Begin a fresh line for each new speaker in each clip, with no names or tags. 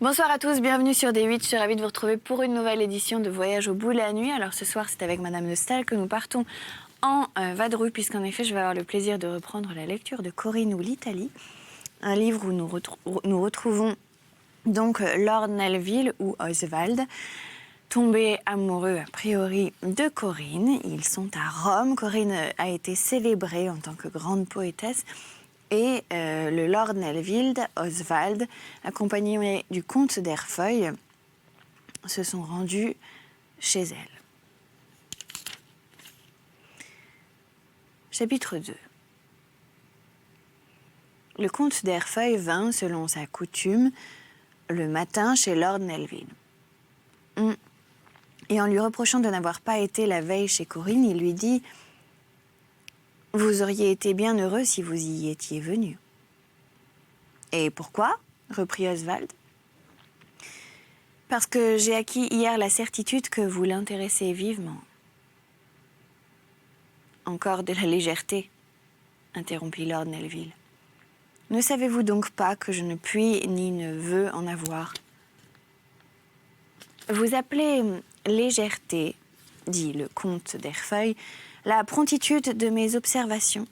Bonsoir à tous, bienvenue sur D8. Je suis ravie de vous retrouver pour une nouvelle édition de Voyage au bout de la nuit. Alors ce soir, c'est avec Madame de Staël que nous partons en vadrouille, puisqu'en effet, je vais avoir le plaisir de reprendre la lecture de Corinne ou l'Italie, un livre où nous retrouvons donc Lord Nelvil ou Oswald, tombé amoureux a priori de Corinne. Ils sont à Rome. Corinne a été célébrée en tant que grande poétesse. Et le Lord Nelvil, Oswald, accompagné du comte d'Herfeuil, se sont rendus chez elle. Chapitre 2. Le comte d'Herfeuil vint, selon sa coutume, le matin chez Lord Nelvil. Et en lui reprochant de n'avoir pas été la veille chez Corinne, il lui dit « Vous auriez été bien heureux si vous y étiez venu. » « Et pourquoi ?» reprit Oswald. « Parce que j'ai acquis hier la certitude que vous l'intéressez vivement. » « Encore de la légèreté, » interrompit Lord Nelvil. « Ne savez-vous donc pas que je ne puis ni ne veux en avoir ? » « Vous appelez légèreté, » dit le comte d'Herfeuil, « la promptitude de mes observations.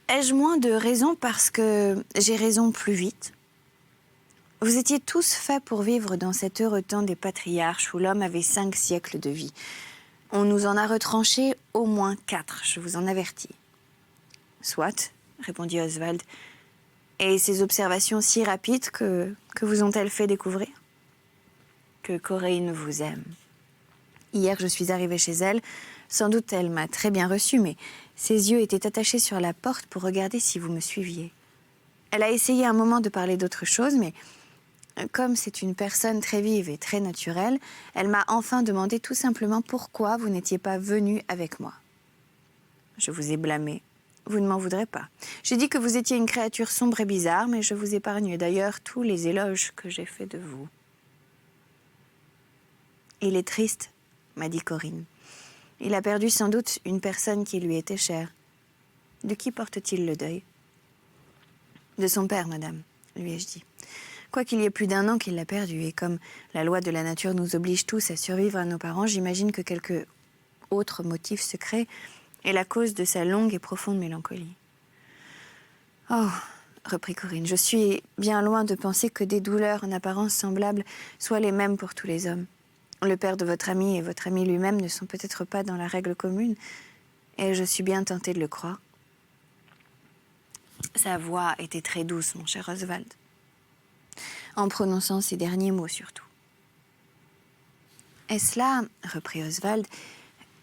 Ai-je moins de raison parce que j'ai raison plus vite ? Vous étiez tous faits pour vivre dans cet heureux temps des patriarches où l'homme avait 5 siècles de vie. On nous en a retranché au moins 4, je vous en avertis. »« Soit, » répondit Oswald. « Et ces observations si rapides que vous ont-elles fait découvrir ? » ?»« Que Corinne vous aime. Hier, je suis arrivée chez elle. Sans doute, elle m'a très bien reçue, mais ses yeux étaient attachés sur la porte pour regarder si vous me suiviez. Elle a essayé un moment de parler d'autre chose, mais comme c'est une personne très vive et très naturelle, elle m'a enfin demandé tout simplement pourquoi vous n'étiez pas venu avec moi. Je vous ai blâmé. Vous ne m'en voudrez pas. J'ai dit que vous étiez une créature sombre et bizarre, mais je vous épargne d'ailleurs tous les éloges que j'ai faits de vous. Il est triste, m'a dit Corinne. Il a perdu sans doute une personne qui lui était chère. De qui porte-t-il le deuil ? De son père, madame, lui ai-je dit. Quoiqu'il y ait plus d'1 an qu'il l'a perdu, et comme la loi de la nature nous oblige tous à survivre à nos parents, j'imagine que quelque autre motif secret est la cause de sa longue et profonde mélancolie. Oh, reprit Corinne, je suis bien loin de penser que des douleurs en apparence semblables soient les mêmes pour tous les hommes. Le père de votre ami et votre ami lui-même ne sont peut-être pas dans la règle commune, et je suis bien tentée de le croire. Sa voix était très douce, mon cher Oswald, en prononçant ces derniers mots surtout. « Est-ce là, reprit Oswald,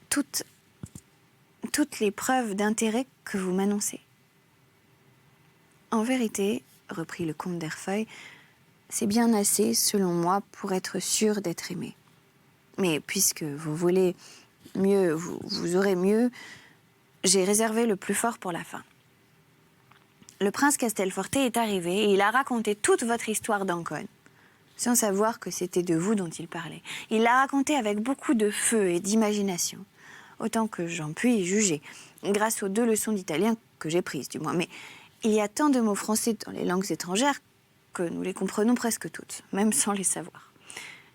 toutes les preuves d'intérêt que vous m'annoncez ? » « En vérité, reprit le comte d'Herfeuil, c'est bien assez, selon moi, pour être sûr d'être aimé. Mais puisque vous voulez mieux, vous aurez mieux, j'ai réservé le plus fort pour la fin. Le prince Castelforte est arrivé et il a raconté toute votre histoire d'Ancône, sans savoir que c'était de vous dont il parlait. Il l'a raconté avec beaucoup de feu et d'imagination, autant que j'en puis juger, grâce aux 2 leçons d'italien que j'ai prises, du moins. Mais il y a tant de mots français dans les langues étrangères que nous les comprenons presque toutes, même sans les savoir.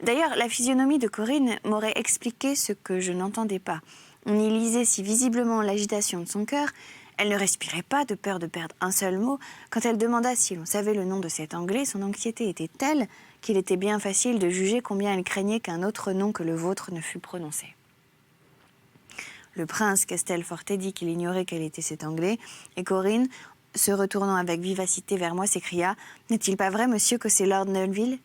D'ailleurs, la physionomie de Corinne m'aurait expliqué ce que je n'entendais pas. On y lisait si visiblement l'agitation de son cœur. Elle ne respirait pas de peur de perdre un seul mot. Quand elle demanda si l'on savait le nom de cet Anglais, son anxiété était telle qu'il était bien facile de juger combien elle craignait qu'un autre nom que le vôtre ne fût prononcé. Le prince Castelforte dit qu'il ignorait quel était cet Anglais, et Corinne, se retournant avec vivacité vers moi, s'écria « N'est-il pas vrai, monsieur, que c'est Lord Nelvil ?»«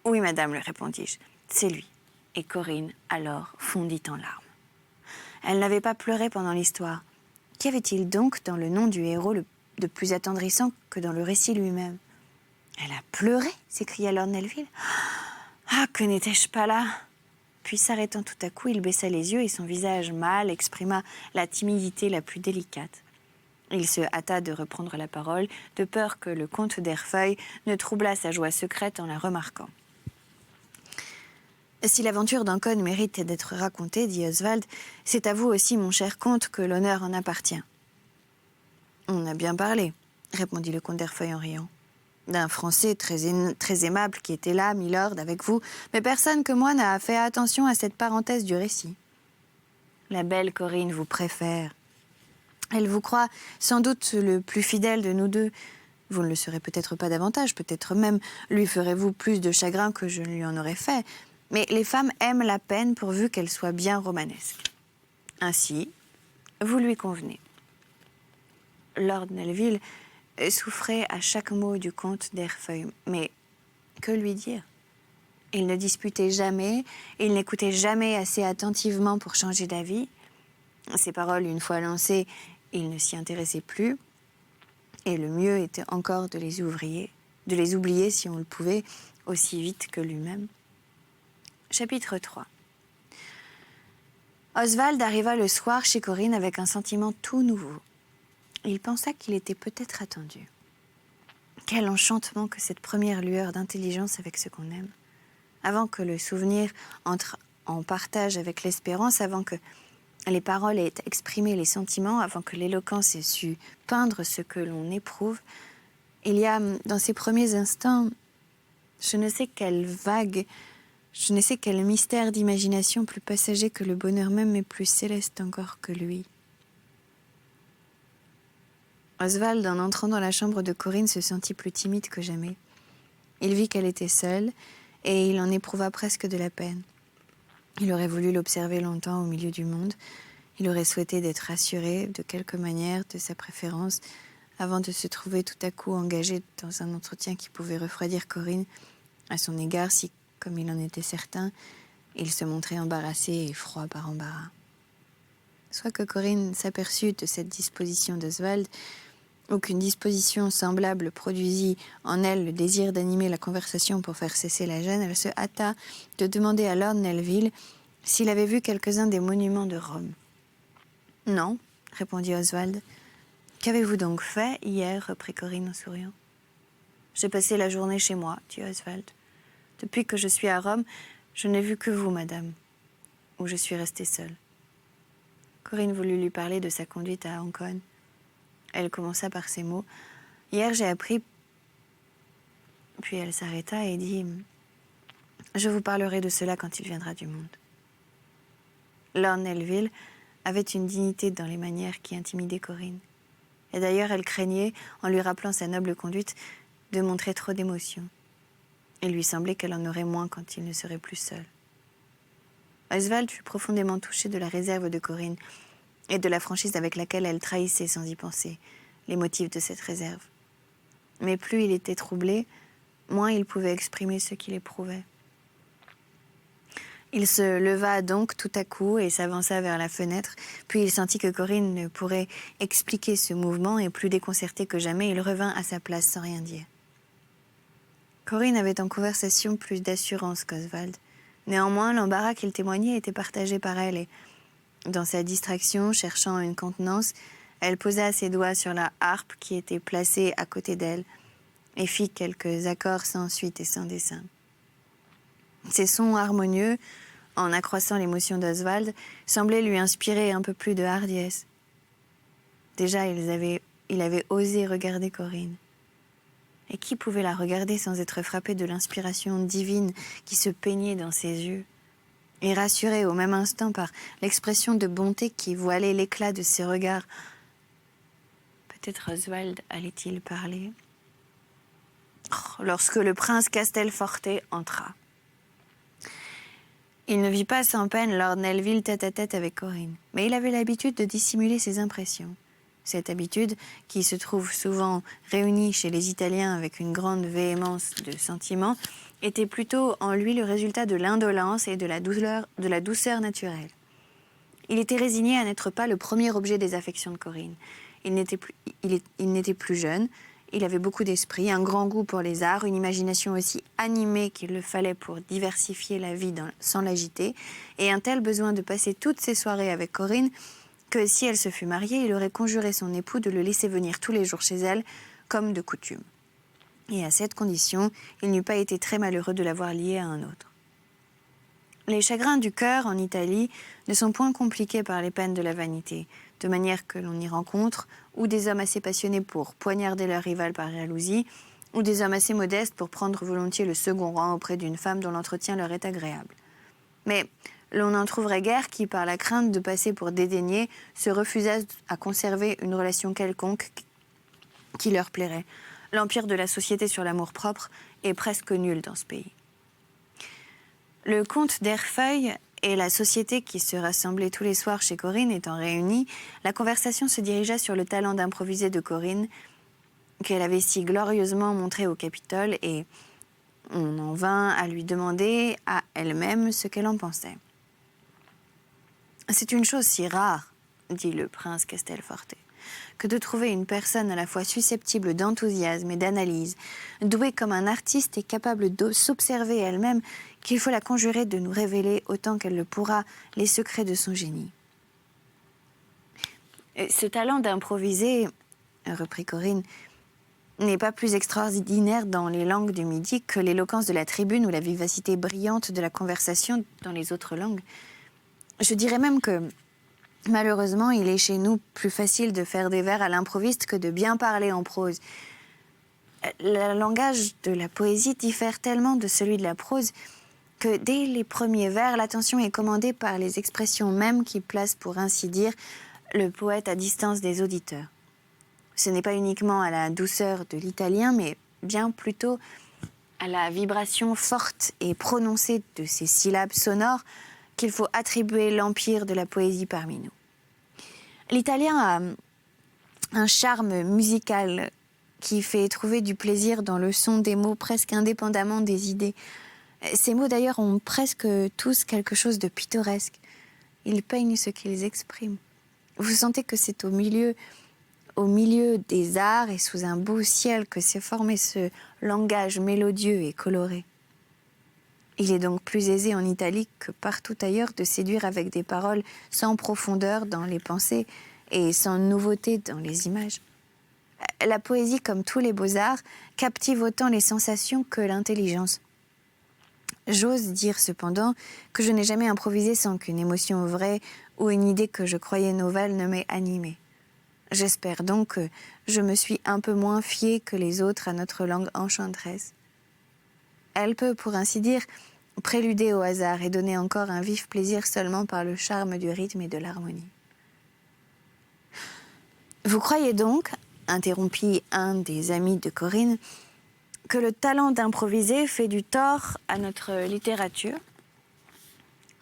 Oui, madame, lui répondis-je, c'est lui. » Et Corinne, alors, fondit en larmes. Elle n'avait pas pleuré pendant l'histoire. Qu'y avait-il donc dans le nom du héros de plus attendrissant que dans le récit lui-même ? « Elle a pleuré ?» s'écria Lord Nelvil. « Ah, que n'étais-je pas là ?» Puis s'arrêtant tout à coup, il baissa les yeux et son visage mâle exprima la timidité la plus délicate. Il se hâta de reprendre la parole, de peur que le comte d'Herfeuil ne troublât sa joie secrète en la remarquant. « Si l'aventure d'Ancône mérite d'être racontée, dit Oswald, c'est à vous aussi, mon cher comte, que l'honneur en appartient. »« On a bien parlé, répondit le comte d'Herfeuil en riant. d'un Français très aimable qui était là, milord, avec vous, mais personne que moi n'a fait attention à cette parenthèse du récit. La belle Corinne vous préfère. Elle vous croit sans doute le plus fidèle de nous deux. Vous ne le serez peut-être pas davantage, peut-être même lui ferez-vous plus de chagrin que je ne lui en aurais fait. Mais les femmes aiment la peine pourvu qu'elle soit bien romanesque. Ainsi, vous lui convenez. Lord Nelvil souffrait à chaque mot du comte d'Herfeuil. Mais que lui dire? Il ne disputait jamais, il n'écoutait jamais assez attentivement pour changer d'avis. Ses paroles, une fois lancées, il ne s'y intéressait plus. Et le mieux était encore de les oublier si on le pouvait, aussi vite que lui-même. Chapitre 3. Oswald arriva le soir chez Corinne avec un sentiment tout nouveau. Il pensa qu'il était peut-être attendu. Quel enchantement que cette première lueur d'intelligence avec ce qu'on aime. Avant que le souvenir entre en partage avec l'espérance, avant que les paroles aient exprimé les sentiments, avant que l'éloquence ait su peindre ce que l'on éprouve, il y a, dans ces premiers instants, je ne sais quel mystère d'imagination plus passager que le bonheur même, mais plus céleste encore que lui. Oswald, en entrant dans la chambre de Corinne, se sentit plus timide que jamais. Il vit qu'elle était seule, et il en éprouva presque de la peine. Il aurait voulu l'observer longtemps au milieu du monde. Il aurait souhaité d'être assuré, de quelque manière, de sa préférence, avant de se trouver tout à coup engagé dans un entretien qui pouvait refroidir Corinne à son égard si, comme il en était certain, il se montrait embarrassé et froid par embarras. Soit que Corinne s'aperçut de cette disposition d'Oswald, ou qu'une disposition semblable produisit en elle le désir d'animer la conversation pour faire cesser la gêne, elle se hâta de demander à Lord Nelvil s'il avait vu quelques-uns des monuments de Rome. « Non, » répondit Oswald. « Qu'avez-vous donc fait hier » reprit Corinne en souriant. « J'ai passé la journée chez moi, dit Oswald. Depuis que je suis à Rome, je n'ai vu que vous, madame, où je suis restée seule. » Corinne voulut lui parler de sa conduite à Ancône. Elle commença par ces mots. « Hier, j'ai appris... » Puis elle s'arrêta et dit « Je vous parlerai de cela quand il viendra du monde. » Lord Nelvil avait une dignité dans les manières qui intimidait Corinne. Et d'ailleurs, elle craignait, en lui rappelant sa noble conduite, de montrer trop d'émotion. Il lui semblait qu'elle en aurait moins quand il ne serait plus seul. Oswald fut profondément touché de la réserve de Corinne et de la franchise avec laquelle elle trahissait sans y penser les motifs de cette réserve. Mais plus il était troublé, moins il pouvait exprimer ce qu'il éprouvait. Il se leva donc tout à coup et s'avança vers la fenêtre, puis il sentit que Corinne ne pourrait expliquer ce mouvement et plus déconcerté que jamais, il revint à sa place sans rien dire. Corinne avait en conversation plus d'assurance qu'Oswald. Néanmoins, l'embarras qu'il témoignait était partagé par elle et, dans sa distraction, cherchant une contenance, elle posa ses doigts sur la harpe qui était placée à côté d'elle et fit quelques accords sans suite et sans dessein. Ces sons harmonieux, en accroissant l'émotion d'Oswald, semblaient lui inspirer un peu plus de hardiesse. Déjà, il avait osé regarder Corinne. Et qui pouvait la regarder sans être frappé de l'inspiration divine qui se peignait dans ses yeux, et rassuré au même instant par l'expression de bonté qui voilait l'éclat de ses regards. Peut-être Oswald allait-il parler lorsque le prince Castelforte entra. Il ne vit pas sans peine Lord Nelvil tête à tête avec Corinne, mais il avait l'habitude de dissimuler ses impressions. Cette habitude, qui se trouve souvent réunie chez les Italiens avec une grande véhémence de sentiments, était plutôt en lui le résultat de l'indolence et de la douceur naturelle. Il était résigné à n'être pas le premier objet des affections de Corinne. Il n'était plus jeune, il avait beaucoup d'esprit, un grand goût pour les arts, une imagination aussi animée qu'il le fallait pour diversifier la vie sans l'agiter, et un tel besoin de passer toutes ses soirées avec Corinne que si elle se fût mariée, il aurait conjuré son époux de le laisser venir tous les jours chez elle, comme de coutume. Et à cette condition, il n'eût pas été très malheureux de l'avoir liée à un autre. Les chagrins du cœur, en Italie, ne sont point compliqués par les peines de la vanité, de manière que l'on y rencontre ou des hommes assez passionnés pour poignarder leur rival par jalousie, ou des hommes assez modestes pour prendre volontiers le second rang auprès d'une femme dont l'entretien leur est agréable. Mais l'on n'en trouverait guère qui, par la crainte de passer pour dédaignés, se refusassent à conserver une relation quelconque qui leur plairait. L'empire de la société sur l'amour-propre est presque nul dans ce pays. Le comte d'Herfeuil et la société qui se rassemblait tous les soirs chez Corinne étant réunis, la conversation se dirigea sur le talent d'improviser de Corinne, qu'elle avait si glorieusement montré au Capitole, et on en vint à lui demander à elle-même ce qu'elle en pensait. « C'est une chose si rare, dit le prince Castelforte, que de trouver une personne à la fois susceptible d'enthousiasme et d'analyse, douée comme un artiste et capable de s'observer elle-même, qu'il faut la conjurer de nous révéler autant qu'elle le pourra les secrets de son génie. » Ce talent d'improviser, reprit Corinne, n'est pas plus extraordinaire dans les langues du Midi que l'éloquence de la tribune ou la vivacité brillante de la conversation dans les autres langues. Je dirais même que, malheureusement, il est chez nous plus facile de faire des vers à l'improviste que de bien parler en prose. Le langage de la poésie diffère tellement de celui de la prose que dès les premiers vers, l'attention est commandée par les expressions mêmes qui placent, pour ainsi dire, le poète à distance des auditeurs. Ce n'est pas uniquement à la douceur de l'italien, mais bien plutôt à la vibration forte et prononcée de ces syllabes sonores qu'il faut attribuer l'empire de la poésie parmi nous. L'italien a un charme musical qui fait trouver du plaisir dans le son des mots presque indépendamment des idées. Ces mots d'ailleurs ont presque tous quelque chose de pittoresque. Ils peignent ce qu'ils expriment. Vous sentez que c'est au milieu des arts et sous un beau ciel que s'est formé ce langage mélodieux et coloré. Il est donc plus aisé en Italie que partout ailleurs de séduire avec des paroles sans profondeur dans les pensées et sans nouveauté dans les images. La poésie, comme tous les beaux-arts, captive autant les sensations que l'intelligence. J'ose dire cependant que je n'ai jamais improvisé sans qu'une émotion vraie ou une idée que je croyais nouvelle ne m'ait animée. J'espère donc que je me suis un peu moins fiée que les autres à notre langue enchanteresse. Elle peut, pour ainsi dire, préluder au hasard et donner encore un vif plaisir seulement par le charme du rythme et de l'harmonie. « Vous croyez donc, interrompit un des amis de Corinne, que le talent d'improviser fait du tort à notre littérature ?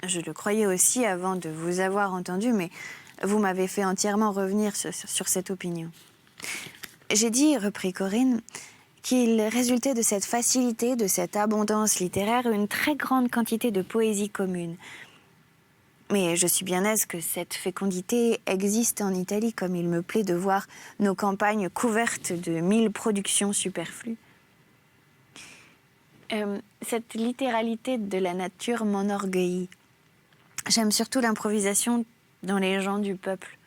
Je le croyais aussi avant de vous avoir entendu, mais vous m'avez fait entièrement revenir sur cette opinion. J'ai dit, reprit Corinne, qu'il résultait de cette facilité, de cette abondance littéraire, une très grande quantité de poésie commune. Mais je suis bien aise que cette fécondité existe en Italie, comme il me plaît de voir nos campagnes couvertes de 1000 productions superflues. Cette littéralité de la nature m'enorgueillit. J'aime surtout l'improvisation dans les gens du peuple.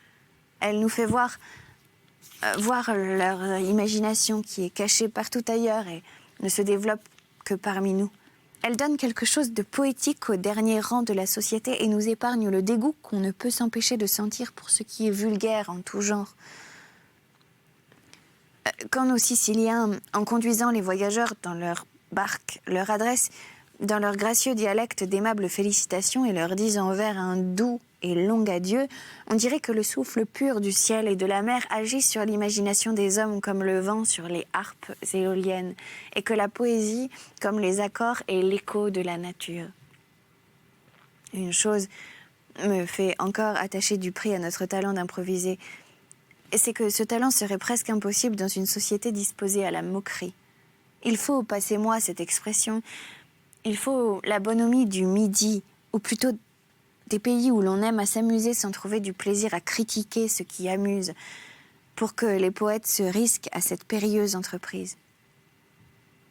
Elle nous fait voir leur imagination qui est cachée partout ailleurs et ne se développe que parmi nous. Elle donne quelque chose de poétique au dernier rang de la société et nous épargne le dégoût qu'on ne peut s'empêcher de sentir pour ce qui est vulgaire en tout genre. Quand nos Siciliens, en conduisant les voyageurs dans leur barque, leur adressent dans leur gracieux dialecte d'aimables félicitations et leur disent en vers un doux et long adieu, on dirait que le souffle pur du ciel et de la mer agit sur l'imagination des hommes comme le vent sur les harpes éoliennes, et que la poésie, comme les accords, est l'écho de la nature. Une chose me fait encore attacher du prix à notre talent d'improviser, et c'est que ce talent serait presque impossible dans une société disposée à la moquerie. Il faut, passez-moi cette expression, il faut la bonhomie du Midi, ou plutôt des pays où l'on aime à s'amuser sans trouver du plaisir à critiquer ce qui amuse, pour que les poètes se risquent à cette périlleuse entreprise.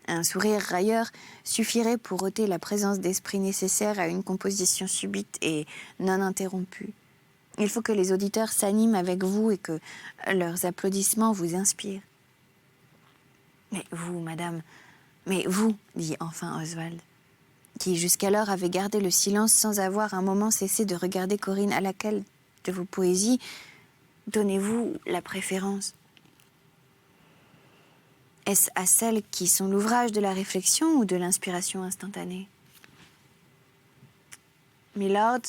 Un sourire railleur suffirait pour ôter la présence d'esprit nécessaire à une composition subite et non interrompue. Il faut que les auditeurs s'animent avec vous et que leurs applaudissements vous inspirent. « Mais vous, madame, mais vous, dit enfin Oswald, qui jusqu'alors avait gardé le silence sans avoir un moment cessé de regarder Corinne, à laquelle de vos poésies donnez-vous la préférence ? Est-ce à celles qui sont l'ouvrage de la réflexion ou de l'inspiration instantanée? Milord,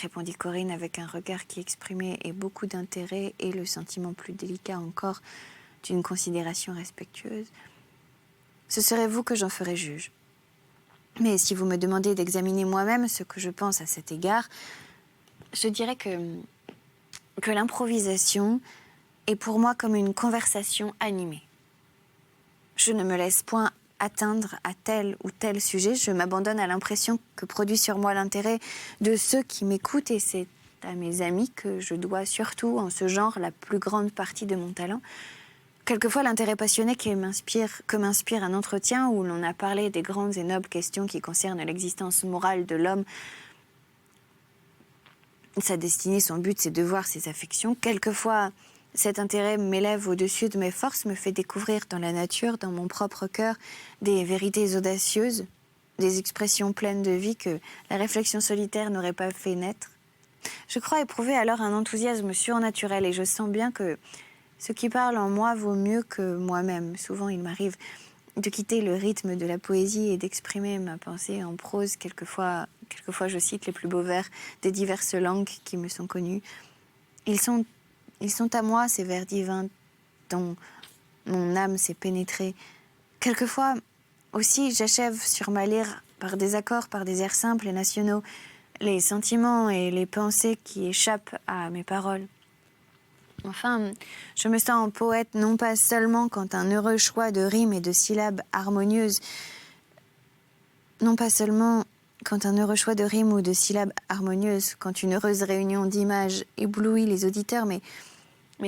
répondit Corinne avec un regard qui exprimait et beaucoup d'intérêt et le sentiment plus délicat encore d'une considération respectueuse, ce serait vous que j'en ferais juge. Mais si vous me demandez d'examiner moi-même ce que je pense à cet égard, je dirais que l'improvisation est pour moi comme une conversation animée. Je ne me laisse point atteindre à tel ou tel sujet, je m'abandonne à l'impression que produit sur moi l'intérêt de ceux qui m'écoutent, et c'est à mes amis que je dois surtout en ce genre la plus grande partie de mon talent. Quelquefois, l'intérêt passionné que m'inspire un entretien où l'on a parlé des grandes et nobles questions qui concernent l'existence morale de l'homme, sa destinée, son but, ses devoirs, ses affections. Quelquefois, cet intérêt m'élève au-dessus de mes forces, me fait découvrir dans la nature, dans mon propre cœur, des vérités audacieuses, des expressions pleines de vie que la réflexion solitaire n'aurait pas fait naître. Je crois éprouver alors un enthousiasme surnaturel et je sens bien que ce qui parle en moi vaut mieux que moi-même. Souvent, il m'arrive de quitter le rythme de la poésie et d'exprimer ma pensée en prose. Quelquefois, je cite les plus beaux vers des diverses langues qui me sont connues. Ils sont à moi, ces vers divins dont mon âme s'est pénétrée. Quelquefois aussi, j'achève sur ma lyre, par des accords, par des airs simples et nationaux, les sentiments et les pensées qui échappent à mes paroles. Enfin, je me sens poète non pas seulement quand un heureux choix de rimes et de syllabes harmonieuses, quand une heureuse réunion d'images éblouit les auditeurs, mais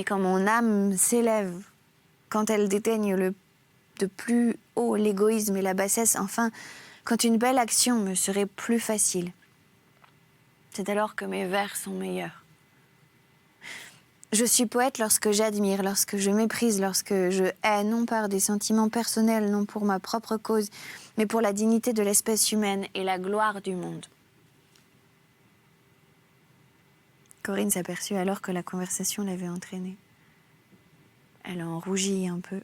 quand mon âme s'élève, quand elle déteigne de plus haut l'égoïsme et la bassesse, enfin, quand une belle action me serait plus facile. C'est alors que mes vers sont meilleurs. Je suis poète lorsque j'admire, lorsque je méprise, lorsque je hais, non par des sentiments personnels, non pour ma propre cause, mais pour la dignité de l'espèce humaine et la gloire du monde. Corinne s'aperçut alors que la conversation l'avait entraînée. Elle en rougit un peu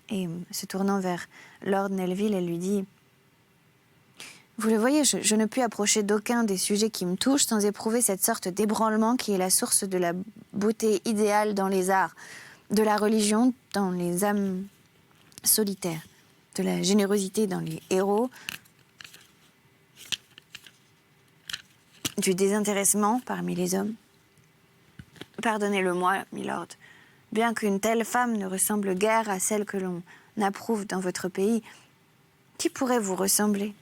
et, se tournant vers Lord Nelvil, elle lui dit « Vous le voyez, je ne puis approcher d'aucun des sujets qui me touchent sans éprouver cette sorte d'ébranlement qui est la source de la beauté idéale dans les arts, de la religion dans les âmes solitaires, de la générosité dans les héros, du désintéressement parmi les hommes. Pardonnez-le-moi, milord, bien qu'une telle femme ne ressemble guère à celle que l'on approuve dans votre pays, qui pourrait vous ressembler ?»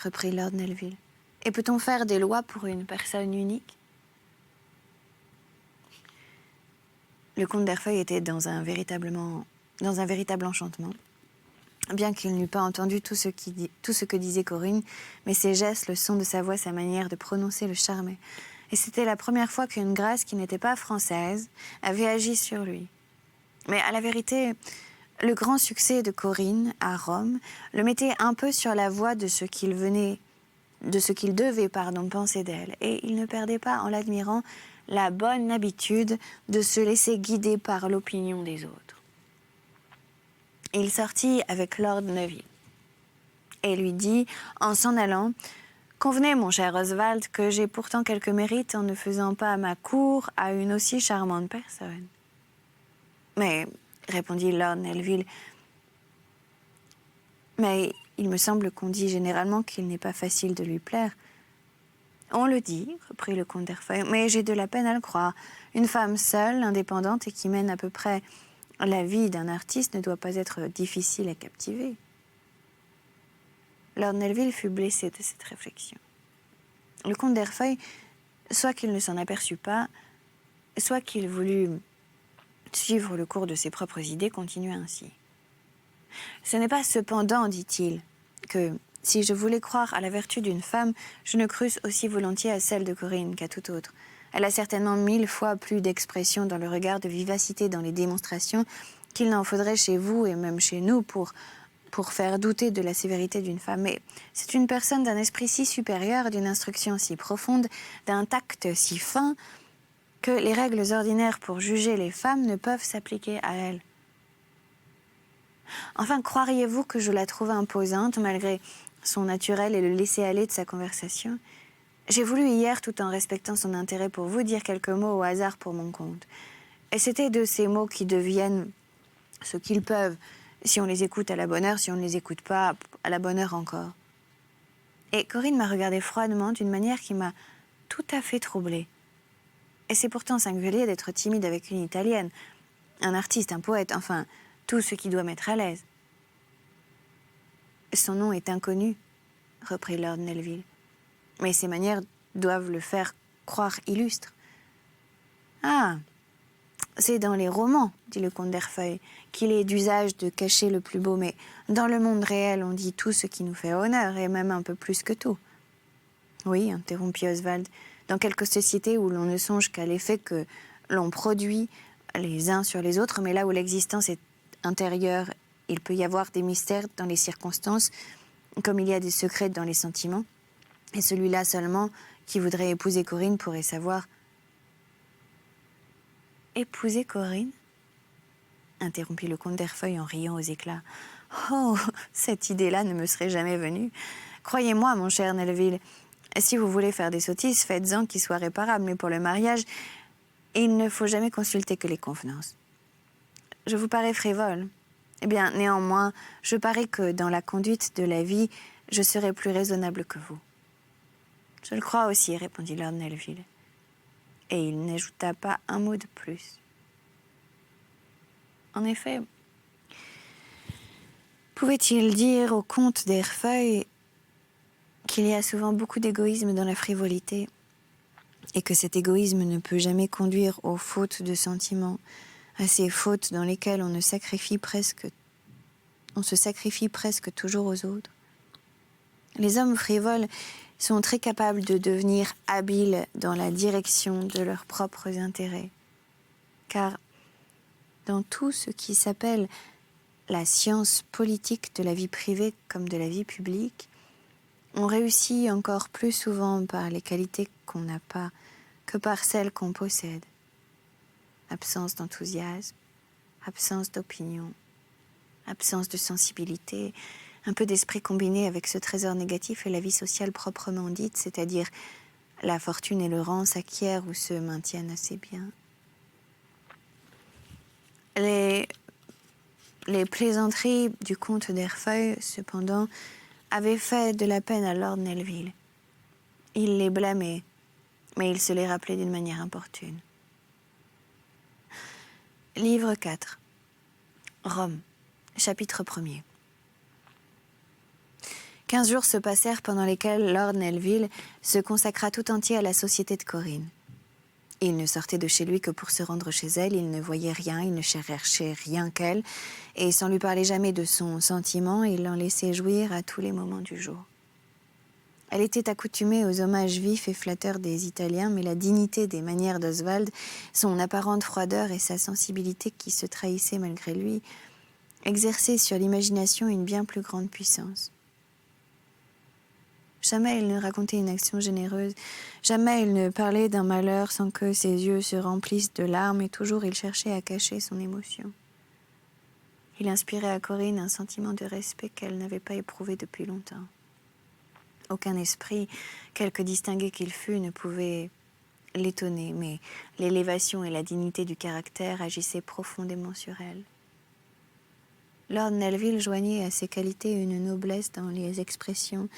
reprit Lord Nelvil. « Et peut-on faire des lois pour une personne unique ?» Le comte d'Herfeuil était dans un véritable enchantement. Bien qu'il n'eût pas entendu tout ce que disait Corinne, mais ses gestes, le son de sa voix, sa manière de prononcer le charmaient. Et c'était la première fois qu'une grâce qui n'était pas française avait agi sur lui. Mais à la vérité, le grand succès de Corinne à Rome le mettait un peu sur la voie de ce qu'il devait penser d'elle, et il ne perdait pas, en l'admirant, la bonne habitude de se laisser guider par l'opinion des autres. Il sortit avec Lord Neville et lui dit, en s'en allant, « Convenez, mon cher Oswald, que j'ai pourtant quelques mérites en ne faisant pas ma cour à une aussi charmante personne. » « Mais, répondit Lord Nelvil, mais il me semble qu'on dit généralement qu'il n'est pas facile de lui plaire. » « On le dit, reprit le comte d'Herfeuil, mais j'ai de la peine à le croire. Une femme seule, indépendante et qui mène à peu près la vie d'un artiste ne doit pas être difficile à captiver. » Lord Nelvil fut blessé de cette réflexion. Le comte d'Herfeuil, soit qu'il ne s'en aperçut pas, soit qu'il voulut suivre le cours de ses propres idées, continua ainsi. « Ce n'est pas cependant, dit-il, que, si je voulais croire à la vertu d'une femme, je ne crusse aussi volontiers à celle de Corinne qu'à toute autre. Elle a certainement 1000 fois plus d'expression dans le regard, de vivacité dans les démonstrations, qu'il n'en faudrait chez vous et même chez nous pour faire douter de la sévérité d'une femme. Mais c'est une personne d'un esprit si supérieur, d'une instruction si profonde, d'un tact si fin, que les règles ordinaires pour juger les femmes ne peuvent s'appliquer à elle. Enfin, croiriez-vous que je la trouve imposante, malgré son naturel et le laisser-aller de sa conversation? J'ai voulu hier, tout en respectant son intérêt pour vous, dire quelques mots au hasard pour mon compte. Et c'était de ces mots qui deviennent ce qu'ils peuvent, si on les écoute à la bonne heure, si on ne les écoute pas, à la bonne heure encore. Et Corinne m'a regardé froidement d'une manière qui m'a tout à fait troublée. Et c'est pourtant singulier d'être timide avec une Italienne, un artiste, un poète, enfin, tout ce qui doit mettre à l'aise. Son nom est inconnu, reprit Lord Nelvil. Mais ses manières doivent le faire croire illustre. Ah, c'est dans les romans, dit le comte d'Herfeuil, qu'il est d'usage de cacher le plus beau, mais dans le monde réel, on dit tout ce qui nous fait honneur, et même un peu plus que tout. Oui, interrompit Oswald, dans quelques sociétés où l'on ne songe qu'à l'effet que l'on produit les uns sur les autres, mais là où l'existence est intérieure, il peut y avoir des mystères dans les circonstances, comme il y a des secrets dans les sentiments. Et celui-là seulement, qui voudrait épouser Corinne, pourrait savoir. Épouser Corinne? Interrompit le comte d'Herfeuil en riant aux éclats. Oh, cette idée-là ne me serait jamais venue. Croyez-moi, mon cher Nelvil, si vous voulez faire des sottises, faites-en qui soient réparables, mais pour le mariage, il ne faut jamais consulter que les convenances. Je vous parais frivole. Eh bien, néanmoins, je parie que dans la conduite de la vie, je serai plus raisonnable que vous. Je le crois aussi, répondit Lord Nelvil. Et il n'ajouta pas un mot de plus. En effet, pouvait-il dire au comte d'Herfeuil qu'il y a souvent beaucoup d'égoïsme dans la frivolité et que cet égoïsme ne peut jamais conduire aux fautes de sentiments, à ces fautes dans lesquelles on se sacrifie presque toujours aux autres. Les hommes frivoles sont très capables de devenir habiles dans la direction de leurs propres intérêts. Car dans tout ce qui s'appelle la science politique de la vie privée comme de la vie publique, on réussit encore plus souvent par les qualités qu'on n'a pas que par celles qu'on possède. Absence d'enthousiasme, absence d'opinion, absence de sensibilité, un peu d'esprit combiné avec ce trésor négatif et la vie sociale proprement dite, c'est-à-dire la fortune et le rang s'acquièrent ou se maintiennent assez bien. Les plaisanteries du comte d'Herfeuil, cependant, avaient fait de la peine à Lord Nelvil. Il les blâmait, mais il se les rappelait d'une manière importune. Livre 4. Rome. Chapitre 1er. 15 jours se passèrent pendant lesquels Lord Nelvil se consacra tout entier à la société de Corinne. Il ne sortait de chez lui que pour se rendre chez elle, il ne voyait rien, il ne cherchait rien qu'elle, et sans lui parler jamais de son sentiment, il l'en laissait jouir à tous les moments du jour. Elle était accoutumée aux hommages vifs et flatteurs des Italiens, mais la dignité des manières d'Oswald, son apparente froideur et sa sensibilité qui se trahissait malgré lui, exerçaient sur l'imagination une bien plus grande puissance. Jamais il ne racontait une action généreuse, jamais il ne parlait d'un malheur sans que ses yeux se remplissent de larmes, et toujours il cherchait à cacher son émotion. Il inspirait à Corinne un sentiment de respect qu'elle n'avait pas éprouvé depuis longtemps. Aucun esprit, quelque distingué qu'il fût, ne pouvait l'étonner, mais l'élévation et la dignité du caractère agissaient profondément sur elle. Lord Nelvil joignait à ces qualités une noblesse dans les expressions,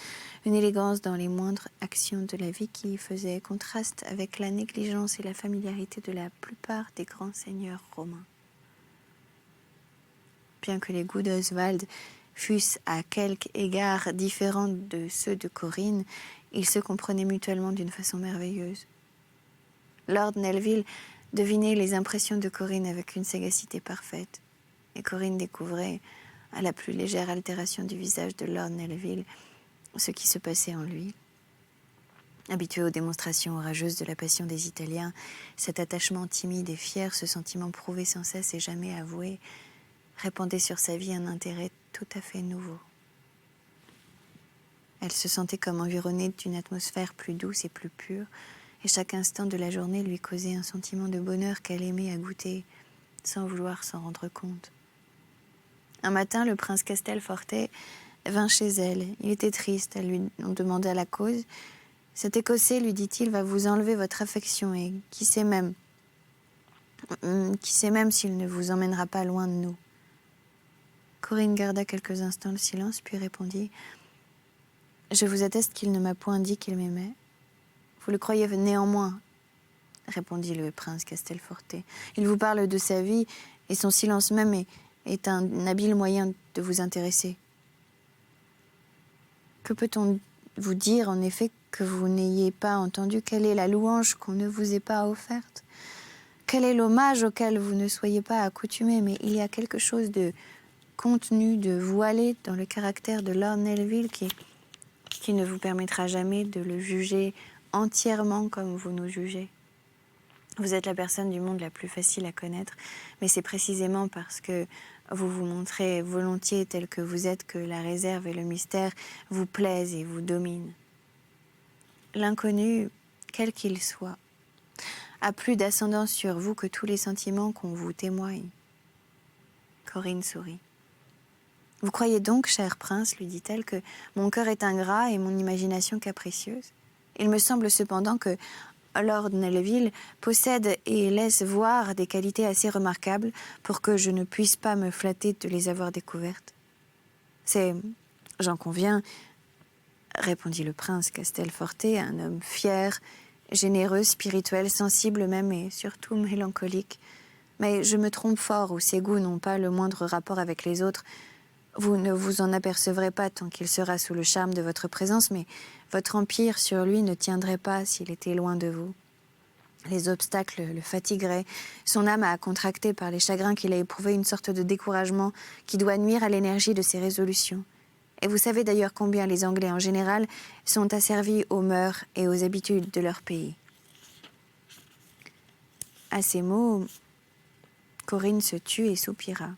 une élégance dans les moindres actions de la vie qui faisait contraste avec la négligence et la familiarité de la plupart des grands seigneurs romains. Bien que les goûts d'Oswald fussent à quelque égard différents de ceux de Corinne, ils se comprenaient mutuellement d'une façon merveilleuse. Lord Nelvil devinait les impressions de Corinne avec une sagacité parfaite, et Corinne découvrait, à la plus légère altération du visage de Lord Nelvil, ce qui se passait en lui. Habitué aux démonstrations orageuses de la passion des Italiens, cet attachement timide et fier, ce sentiment prouvé sans cesse et jamais avoué, répandait sur sa vie un intérêt tout à fait nouveau. Elle se sentait comme environnée d'une atmosphère plus douce et plus pure, et chaque instant de la journée lui causait un sentiment de bonheur qu'elle aimait à goûter, sans vouloir s'en rendre compte. Un matin, le prince Castelforte vint chez elle. Il était triste, elle lui en demanda la cause. Cet Écossais, lui dit-il, va vous enlever votre affection et qui sait même s'il ne vous emmènera pas loin de nous. Corinne garda quelques instants le silence, puis répondit « Je vous atteste qu'il ne m'a point dit qu'il m'aimait. Vous le croyez néanmoins, répondit le prince Castelforte. Il vous parle de sa vie, et son silence même est un habile moyen de vous intéresser. Que peut-on vous dire, en effet, que vous n'ayez pas entendu? Quelle est la louange qu'on ne vous ait pas offerte? Quel est l'hommage auquel vous ne soyez pas accoutumé? Mais il y a quelque chose de contenu, de voilé dans le caractère de Lord Nelvil qui ne vous permettra jamais de le juger entièrement comme vous nous jugez. Vous êtes la personne du monde la plus facile à connaître, mais c'est précisément parce que vous vous montrez volontiers tel que vous êtes que la réserve et le mystère vous plaisent et vous dominent. L'inconnu, quel qu'il soit, a plus d'ascendance sur vous que tous les sentiments qu'on vous témoigne. Corinne sourit. Vous croyez donc, cher prince, lui dit-elle, que mon cœur est ingrat et mon imagination capricieuse? Il me semble cependant que Lord Nelvil possède et laisse voir des qualités assez remarquables pour que je ne puisse pas me flatter de les avoir découvertes. C'est, j'en conviens, répondit le prince Castelforte, un homme fier, généreux, spirituel, sensible même et surtout mélancolique. Mais je me trompe fort ou ses goûts n'ont pas le moindre rapport avec les autres. Vous ne vous en apercevrez pas tant qu'il sera sous le charme de votre présence, mais votre empire sur lui ne tiendrait pas s'il était loin de vous. Les obstacles le fatigueraient. Son âme a contracté par les chagrins qu'il a éprouvés une sorte de découragement qui doit nuire à l'énergie de ses résolutions. Et vous savez d'ailleurs combien les Anglais en général sont asservis aux mœurs et aux habitudes de leur pays. À ces mots, Corinne se tut et soupira.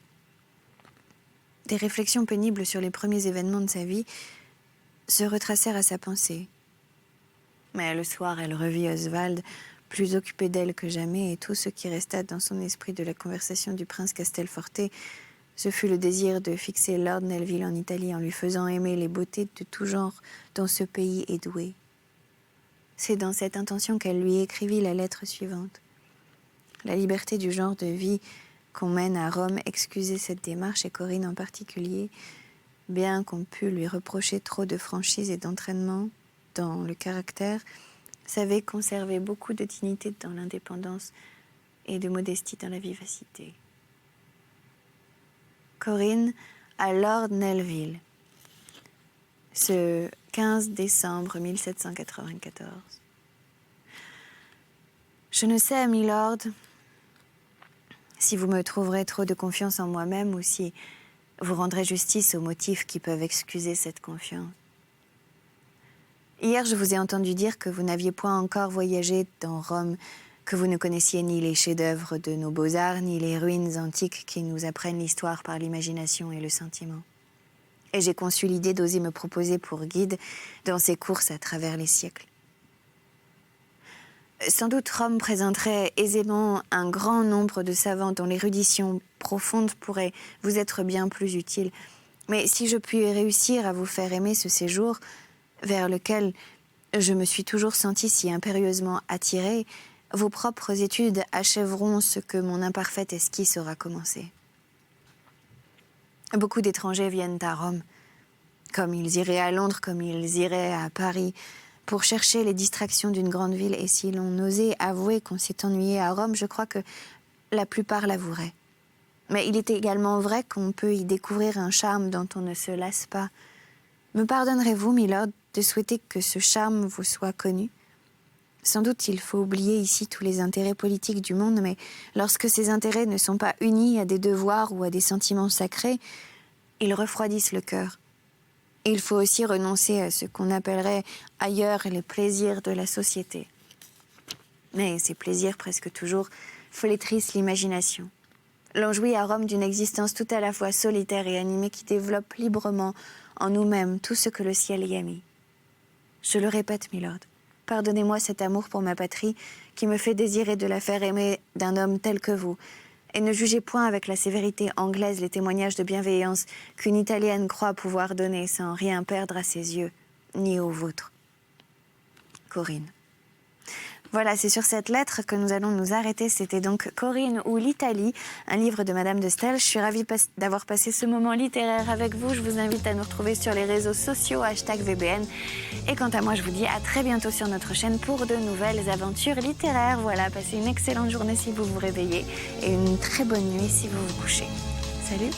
Des réflexions pénibles sur les premiers événements de sa vie se retracèrent à sa pensée. Mais le soir, elle revit Oswald, plus occupé d'elle que jamais, et tout ce qui resta dans son esprit de la conversation du prince Castelforte, ce fut le désir de fixer Lord Nelvil en Italie en lui faisant aimer les beautés de tout genre dont ce pays est doué. C'est dans cette intention qu'elle lui écrivit la lettre suivante. La liberté du genre de vie qu'on mène à Rome excusait cette démarche, et Corinne en particulier, bien qu'on pût lui reprocher trop de franchise et d'entraînement dans le caractère, savait conserver beaucoup de dignité dans l'indépendance et de modestie dans la vivacité. Corinne à Lord Nelvil, ce 15 décembre 1794. Je ne sais, milord, si vous me trouverez trop de confiance en moi-même ou si vous rendrez justice aux motifs qui peuvent excuser cette confiance. Hier, je vous ai entendu dire que vous n'aviez point encore voyagé dans Rome, que vous ne connaissiez ni les chefs-d'œuvre de nos beaux-arts, ni les ruines antiques qui nous apprennent l'histoire par l'imagination et le sentiment. Et j'ai conçu l'idée d'oser me proposer pour guide dans ces courses à travers les siècles. Sans doute Rome présenterait aisément un grand nombre de savants dont l'érudition profonde pourrait vous être bien plus utile. Mais si je puis réussir à vous faire aimer ce séjour, vers lequel je me suis toujours sentie si impérieusement attirée, vos propres études achèveront ce que mon imparfaite esquisse aura commencé. Beaucoup d'étrangers viennent à Rome, comme ils iraient à Londres, comme ils iraient à Paris, pour chercher les distractions d'une grande ville. Et si l'on osait avouer qu'on s'est ennuyé à Rome, je crois que la plupart l'avoueraient. Mais il est également vrai qu'on peut y découvrir un charme dont on ne se lasse pas. Me pardonnerez-vous, milord, de souhaiter que ce charme vous soit connu? Sans doute il faut oublier ici tous les intérêts politiques du monde, mais lorsque ces intérêts ne sont pas unis à des devoirs ou à des sentiments sacrés, ils refroidissent le cœur. Et il faut aussi renoncer à ce qu'on appellerait ailleurs les plaisirs de la société. Mais ces plaisirs, presque toujours, flétrissent l'imagination. L'on jouit à Rome d'une existence tout à la fois solitaire et animée qui développe librement en nous-mêmes tout ce que le ciel y a mis. Je le répète, milord, pardonnez-moi cet amour pour ma patrie qui me fait désirer de la faire aimer d'un homme tel que vous, Et ne jugez point avec la sévérité anglaise les témoignages de bienveillance qu'une Italienne croit pouvoir donner sans rien perdre à ses yeux, ni aux vôtres. Corinne. Voilà, c'est sur cette lettre que nous allons nous arrêter. C'était donc Corinne ou l'Italie, un livre de Madame de Staël. Je suis ravie d'avoir passé ce moment littéraire avec vous. Je vous invite à nous retrouver sur les réseaux sociaux, #VBN. Et quant à moi, je vous dis à très bientôt sur notre chaîne pour de nouvelles aventures littéraires. Voilà, passez une excellente journée si vous vous réveillez et une très bonne nuit si vous vous couchez. Salut!